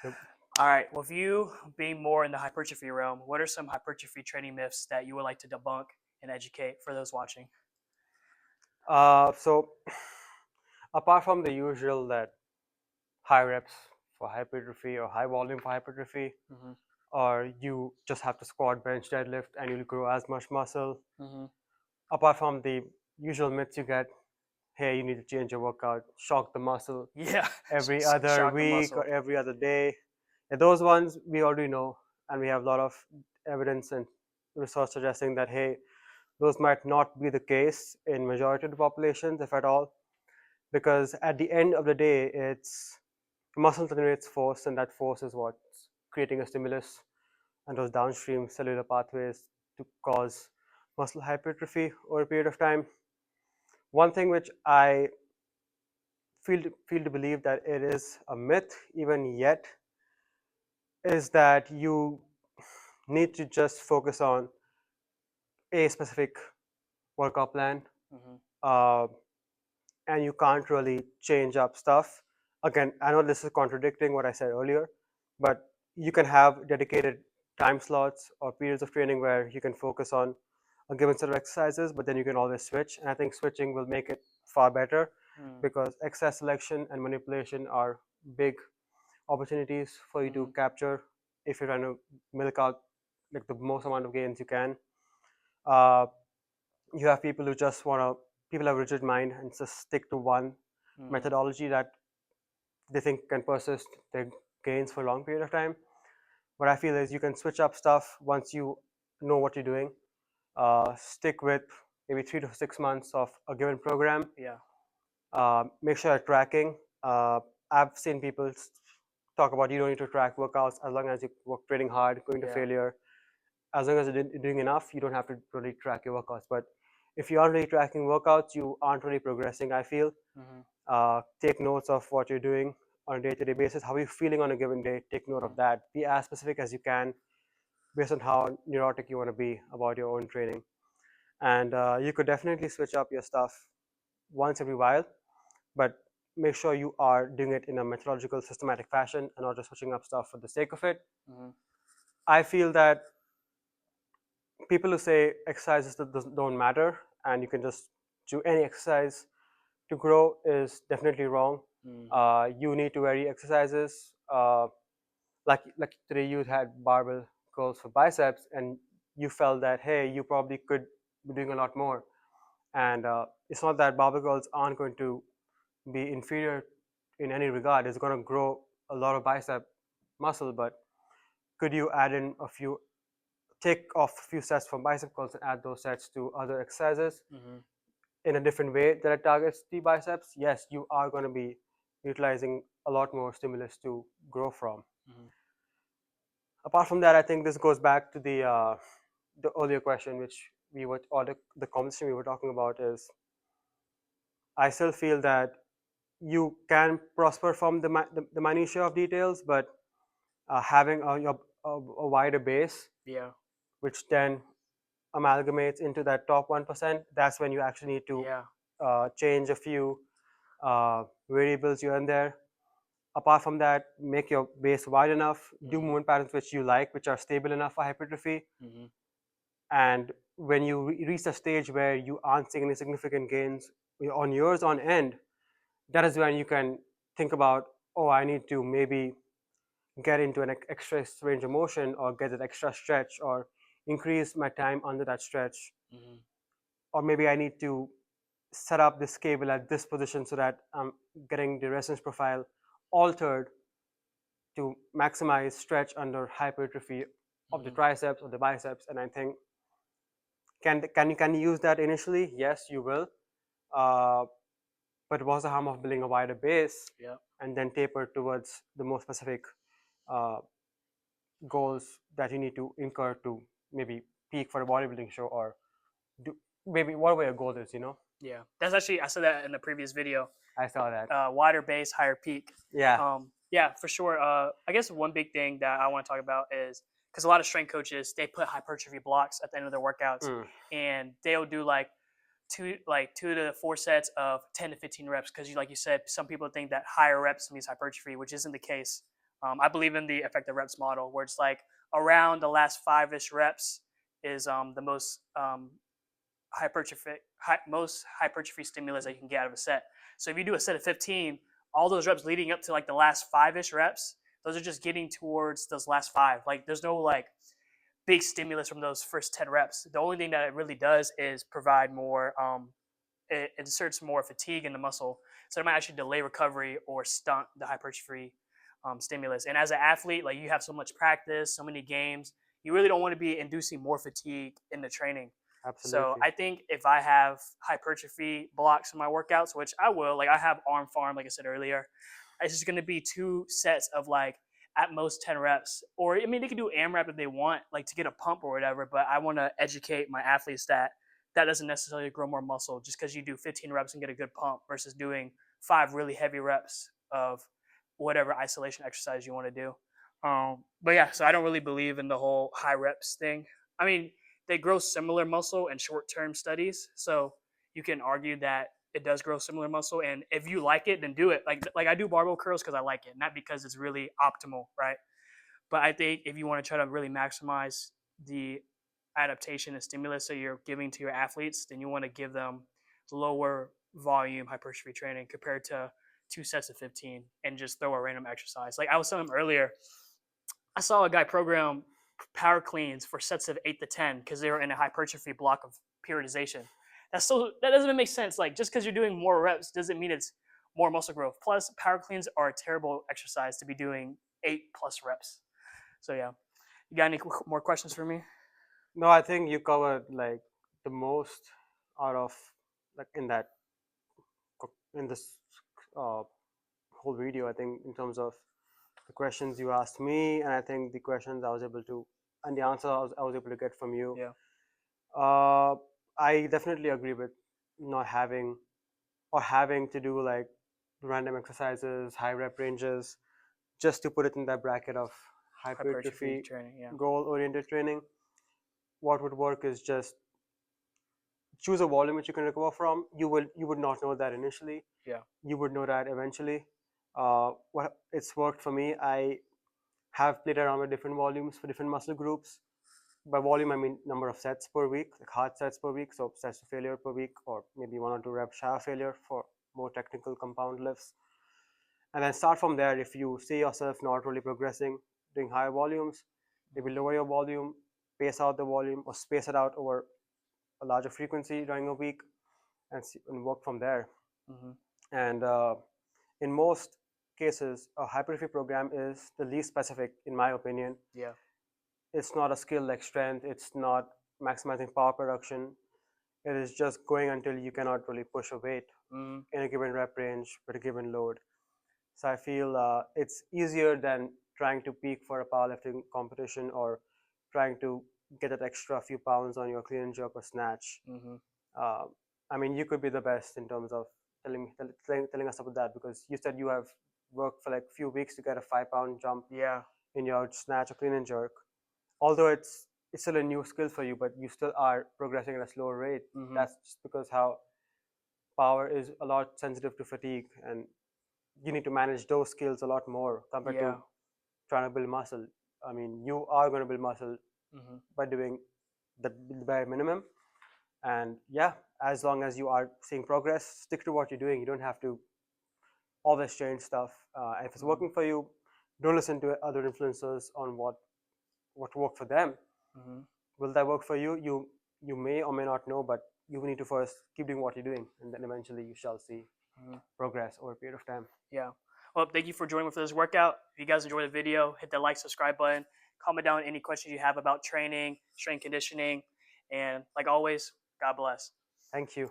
Yep. All right. With you being more in the hypertrophy realm, what are some hypertrophy training myths that you would like to debunk and educate for those watching? So apart from the usual that high reps for hypertrophy or high volume for hypertrophy, Mm-hmm. or you just have to squat, bench, deadlift, and you'll grow as much muscle. Mm-hmm. Apart from the usual myths you get, hey, you need to change your workout, shock the muscle Yeah. every other Shock the week or muscle. every other day. And those ones we already know, and we have a lot of evidence and research suggesting that hey, those might not be the case in majority of the populations, if at all, because at the end of the day, it's muscle generates force, and that force is what's creating a stimulus and those downstream cellular pathways to cause muscle hypertrophy over a period of time. One thing which I feel to believe that it is a myth even yet is that you need to just focus on a specific workout plan, Mm-hmm. uh, and you can't really change up stuff. Again, I know this is contradicting what I said earlier, but you can have dedicated time slots or periods of training where you can focus on a given set of exercises, but then you can always switch. And I think switching will make it far better Mm-hmm. because exercise selection and manipulation are big opportunities for you to capture if you're trying to milk out like the most amount of gains you can. Uh, you have people who just want to people have rigid mind and just stick to one Mm-hmm. methodology that they think can persist their gains for a long period of time. What I feel is you can switch up stuff once you know what you're doing. Stick with maybe 3 to 6 months of a given program. Yeah. Make sure you're tracking. I've seen people talk about you don't need to track workouts as long as you work training hard, going to Yeah. failure. As long as you're doing enough, you don't have to really track your workouts. But if you aren't really tracking workouts, you aren't really progressing, I feel. Mm-hmm. Take notes of what you're doing on a day-to-day basis. How are you feeling on a given day? Take note Mm-hmm. of that. Be as specific as you can based on how neurotic you want to be about your own training. And you could definitely switch up your stuff once every while, but make sure you are doing it in a methodological, systematic fashion and not just switching up stuff for the sake of it. Mm-hmm. I feel that people who say exercises that don't matter and you can just do any exercise to grow is definitely wrong. Mm-hmm. You need to vary exercises. Like today, you had barbell curls for biceps, and you felt that hey, you probably could be doing a lot more. And it's not that barbell curls aren't going to be inferior in any regard. It's going to grow a lot of bicep muscle, but could you add in a few, take off a few sets from bicep curls and add those sets to other exercises Mm-hmm. in a different way that it targets the biceps? Yes, you are going to be utilizing a lot more stimulus to grow from. Mm-hmm. Apart from that, I think this goes back to the earlier question, which we were, or the conversation we were talking about is, I still feel that you can prosper from the minutiae of details, but having a wider base, Yeah. which then amalgamates into that top 1%, that's when you actually need to Yeah. change a few variables here and there. Apart from that, make your base wide enough, do Mm-hmm. movement patterns which you like, which are stable enough for hypertrophy. Mm-hmm. And when you reach a stage where you aren't seeing any significant gains on years on end, that is when you can think about, oh, I need to maybe get into an extra range of motion or get an extra stretch or increase my time under that stretch. Mm-hmm. Or maybe I need to set up this cable at this position so that I'm getting the resistance profile altered to maximize stretch under hypertrophy of the Mm-hmm. triceps or the biceps. And I think can you use that initially? Yes, you will. Uh, but what's the harm of building a wider base Yeah. and then taper towards the more specific uh, goals that you need to incur to maybe peak for a bodybuilding show or do maybe whatever your goal is, Yeah. That's actually I said that in the previous video. I saw that. Wider base, higher peak. Yeah. Yeah, for sure. I guess one big thing that I want to talk about is because a lot of strength coaches they put hypertrophy blocks at the end of their workouts, Mm. and they'll do like 2 to 4 sets of 10 to 15 reps because like you said, some people think that higher reps means hypertrophy, which isn't the case. I believe in the effective reps model, where it's like around the last 5-ish reps is the most most hypertrophy stimulus that you can get out of a set. So if you do a set of 15, all those reps leading up to like the last 5-ish reps, those are just getting towards those last 5. Like there's no like big stimulus from those first 10 reps. The only thing that it really does is provide more it inserts more fatigue in the muscle, so it might actually delay recovery or stunt the hypertrophy stimulus. And as an athlete, like you have so much practice, so many games, you really don't want to be inducing more fatigue in the training. So Absolutely. I think if I have hypertrophy blocks in my workouts, which I will, like I have arm farm, like I said earlier, it's just going to be 2 sets of like at most 10 reps. Or I mean, they can do AMRAP if they want, like to get a pump or whatever. But I want to educate my athletes that that doesn't necessarily grow more muscle just because you do 15 reps and get a good pump versus doing 5 really heavy reps of whatever isolation exercise you want to do. But yeah, so I don't really believe in the whole high reps thing. I mean, they grow similar muscle in short term studies. So you can argue that it does grow similar muscle. And if you like it, then do it. Like I do barbell curls because I like it, not because it's really optimal, right? But I think if you want to try to really maximize the adaptation and stimulus that you're giving to your athletes, then you want to give them lower volume hypertrophy training compared to 2 sets of 15 and just throw a random exercise. Like I was telling him earlier, I saw a guy program power cleans for sets of 8 to 10 because they were in a hypertrophy block of periodization. That doesn't even make sense. Like just because you're doing more reps doesn't mean it's more muscle growth. Plus, power cleans are a terrible exercise to be doing 8+ reps. So yeah, you got any more questions for me? No, I think you covered like the most out of like in this uh, whole video. I think in terms of the questions you asked me, and I think the questions I was able to, and the answer I was able to get from you. Yeah, Uh, I definitely agree with not having or having to do like random exercises, high rep ranges, just to put it in that bracket of hypertrophy hypertrophy training. Yeah, goal oriented training. What would work is just choose a volume which you can recover from. You would not know that initially. yeah. You would know that eventually. What it's worked for me. I have played around with different volumes for different muscle groups. By volume, I mean number of sets per week, like hard sets per week, so sets to failure per week, or maybe 1 or 2 reps shy of failure for more technical compound lifts. And then start from there. If you see yourself not really progressing, doing higher volumes, maybe lower your volume, pace out the volume, or space it out over a larger frequency during a week, and work from there. Mm-hmm. And in most cases, a hypertrophy program is the least specific, in my opinion. Yeah. It's not a skill like strength, it's not maximizing power production. It is just going until you cannot really push a weight Mm-hmm. in a given rep range with a given load. So I feel it's easier than trying to peak for a powerlifting competition or trying to get that extra few pounds on your clean and jerk or snatch. Mm-hmm. Uh, I mean, you could be the best in terms of telling us about that, because you said you have worked for like a few weeks to get a 5 pound jump Yeah. in your snatch or clean and jerk. Although it's still a new skill for you, but you still are progressing at a slower rate. Mm-hmm. That's just because how power is a lot sensitive to fatigue, and you need to manage those skills a lot more compared Yeah. to trying to build muscle. I mean, you are going to build muscle Mm-hmm. by doing the bare minimum. And yeah, as long as you are seeing progress, stick to what you're doing. You don't have to always change stuff. And if it's Mm-hmm. working for you, don't listen to other influencers on what worked for them. Mm-hmm. Will that work for you? You may or may not know, but you need to first keep doing what you're doing, and then eventually you shall see Mm-hmm. progress over a period of time. Yeah. Well, thank you for joining me for this workout. If you guys enjoyed the video, hit that like, subscribe button. Comment down any questions you have about training, strength conditioning, and like always, God bless. Thank you.